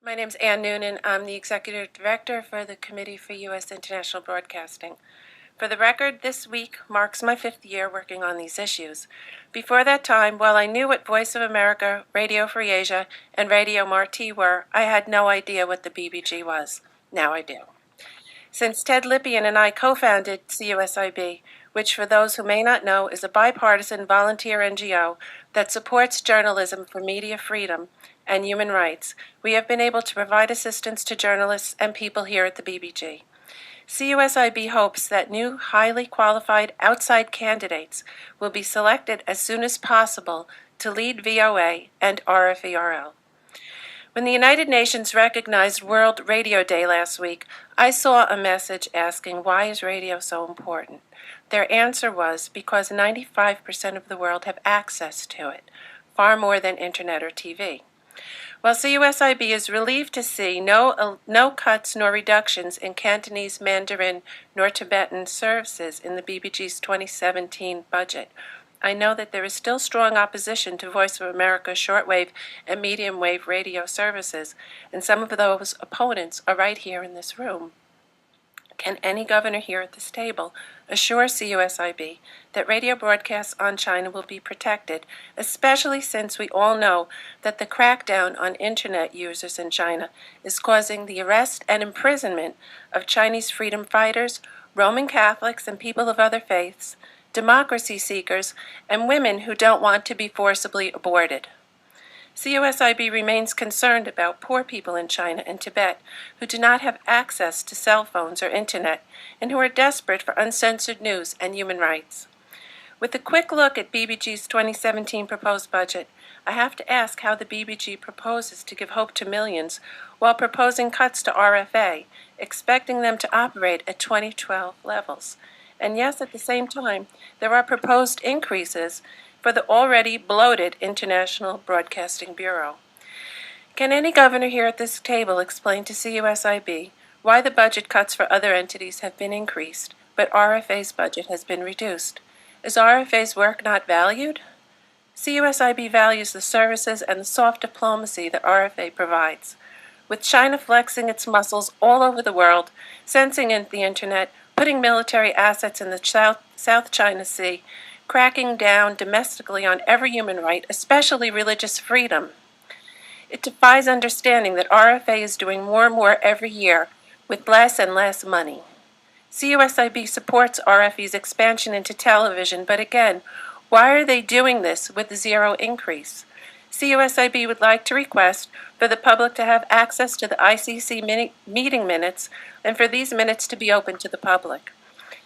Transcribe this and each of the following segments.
My name's Ann Noonan. I'm the Executive Director for the Committee for U.S. International Broadcasting. For the record, this week marks my 5th year working on these issues. Before that time, while I knew what Voice of America, Radio Free Asia, and Radio Marti were, I had no idea what the BBG was. Now I do. Since Ted Lipien and I co-founded CUSIB, which for those who may not know is a bipartisan volunteer NGO that supports journalism for media freedom and human rights, we have been able to provide assistance to journalists and people here at the BBG. CUSIB hopes that new, highly qualified outside candidates will be selected as soon as possible to lead VOA and RFA. When the United Nations recognized World Radio Day last week, I saw a message asking, why is radio so important? Their answer was because 95% of the world have access to it, far more than internet or TV. While CUSIB is relieved to see no cuts nor reductions in Cantonese, Mandarin, nor Tibetan services in the BBG's 2017 budget, I know that there is still strong opposition to Voice of America's shortwave and medium wave radio services, and some of those opponents are right here in this room. Can any governor here at this table assure CUSIB that radio broadcasts on China will be protected, especially since we all know that the crackdown on internet users in China is causing the arrest and imprisonment of Chinese freedom fighters, Roman Catholics and people of other faiths, democracy seekers, and women who don't want to be forcibly aborted? CUSIB remains concerned about poor people in China and Tibet who do not have access to cell phones or internet and who are desperate for uncensored news and human rights. With a quick look at BBG's 2017 proposed budget, I have to ask how the BBG proposes to give hope to millions while proposing cuts to RFA, expecting them to operate at 2012 levels. And yes, at the same time, there are proposed increases for the already bloated International Broadcasting Bureau. Can any governor here at this table explain to CUSIB why the budget cuts for other entities have been increased, but RFA's budget has been reduced? Is RFA's work not valued? CUSIB values the services and the soft diplomacy that RFA provides. With China flexing its muscles all over the world, censoring the internet, putting military assets in the South China Sea, cracking down domestically on every human right, especially religious freedom, it defies understanding that RFA is doing more and more every year with less and less money. CUSIB supports RFA's expansion into television, but again, why are they doing this with zero increase? CUSIB would like to request for the public to have access to the ICC meeting minutes and for these minutes to be open to the public.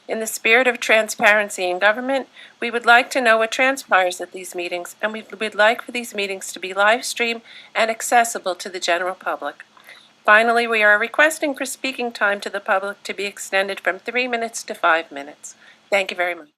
In the spirit of transparency in government, we would like to know what transpires at these meetings, and we would like for these meetings to be live streamed and accessible to the general public. Finally, we are requesting for speaking time to the public to be extended from 3 minutes to 5 minutes. Thank you very much.